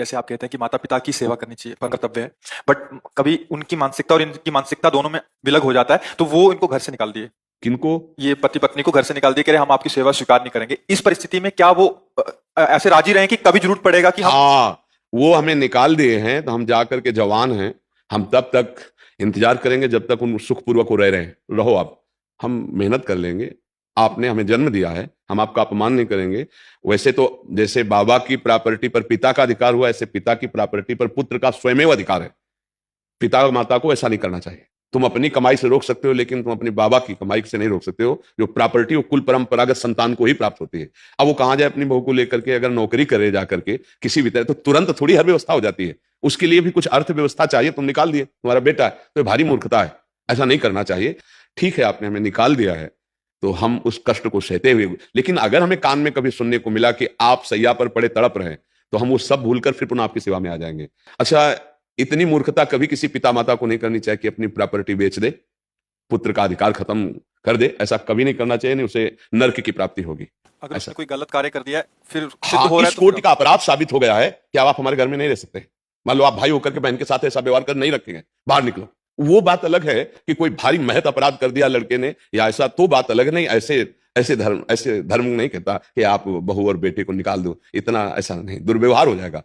जैसे आप कहते हैं कि माता पिता की सेवा करनी चाहिए, पर कर्तव्य है, बट कभी उनकी मानसिकता और इनकी मानसिकता दोनों में विलग हो जाता है, तो वो इनको घर से निकाल दिए। किनको? ये पति पत्नी को घर से निकाल दिए, कह रहे हम आपकी सेवा स्वीकार नहीं करेंगे। इस परिस्थिति में क्या वो ऐसे राजी रहे कि कभी जरूरत पड़ेगा कि हम। हाँ, वो हमें निकाल दिए हैं तो हम जा करके जवान हैं, हम तब तक इंतजार करेंगे जब तक उन सुखपूर्वक वो रह रहे हैं। रहो आप, हम मेहनत कर लेंगे। आपने हमें जन्म दिया है, हम आपका अपमान नहीं करेंगे। वैसे तो जैसे बाबा की प्रॉपर्टी पर पिता का अधिकार हुआ, ऐसे पिता की प्रॉपर्टी पर पुत्र का स्वयमेव अधिकार है। पिता और माता को ऐसा नहीं करना चाहिए। तुम अपनी कमाई से रोक सकते हो, लेकिन तुम अपने बाबा की कमाई से नहीं रोक सकते हो। जो प्रॉपर्टी वो कुल परंपरागत संतान को ही प्राप्त होती है। अब वो कहां जाए अपनी बहू को लेकर के, अगर नौकरी करे जा करके किसी भी तरह, तो तुरंत थोड़ी हर व्यवस्था हो जाती है। उसके लिए भी कुछ अर्थव्यवस्था चाहिए। तुम निकाल दिए, तुम्हारा बेटा है, तो भारी मूर्खता है, ऐसा नहीं करना चाहिए। ठीक है, आपने हमें निकाल दिया है तो हम उस कष्ट को सहते हुए, लेकिन अगर हमें कान में कभी सुनने को मिला कि आप सैया पर पड़े तड़प रहे हैं, तो हम वो सब भूलकर फिर पुनः आपकी सेवा में आ जाएंगे। अच्छा, इतनी मूर्खता कभी किसी पिता माता को नहीं करनी चाहिए कि अपनी प्रॉपर्टी बेच दे, पुत्र का अधिकार खत्म कर दे। ऐसा कभी नहीं करना चाहिए, नहीं उसे नर्क की प्राप्ति होगी। अगर ऐसा, उसने कोई गलत कार्य कर दिया है, फिर सिद्ध हाँ, हो रहा है इस तो फिर कोर्ट का अपराध साबित हो गया है कि अब आप हमारे घर में नहीं रह सकते। मान लो आप भाई होकर के बहन के साथ ऐसा व्यवहार कर नहीं रखेंगे, बाहर निकलो। वो बात अलग है कि कोई भारी महत अपराध कर दिया लड़के ने या ऐसा, तो बात अलग नहीं। ऐसे धर्म नहीं कहता कि आप बहू और बेटे को निकाल दो, इतना ऐसा नहीं, दुर्व्यवहार हो जाएगा।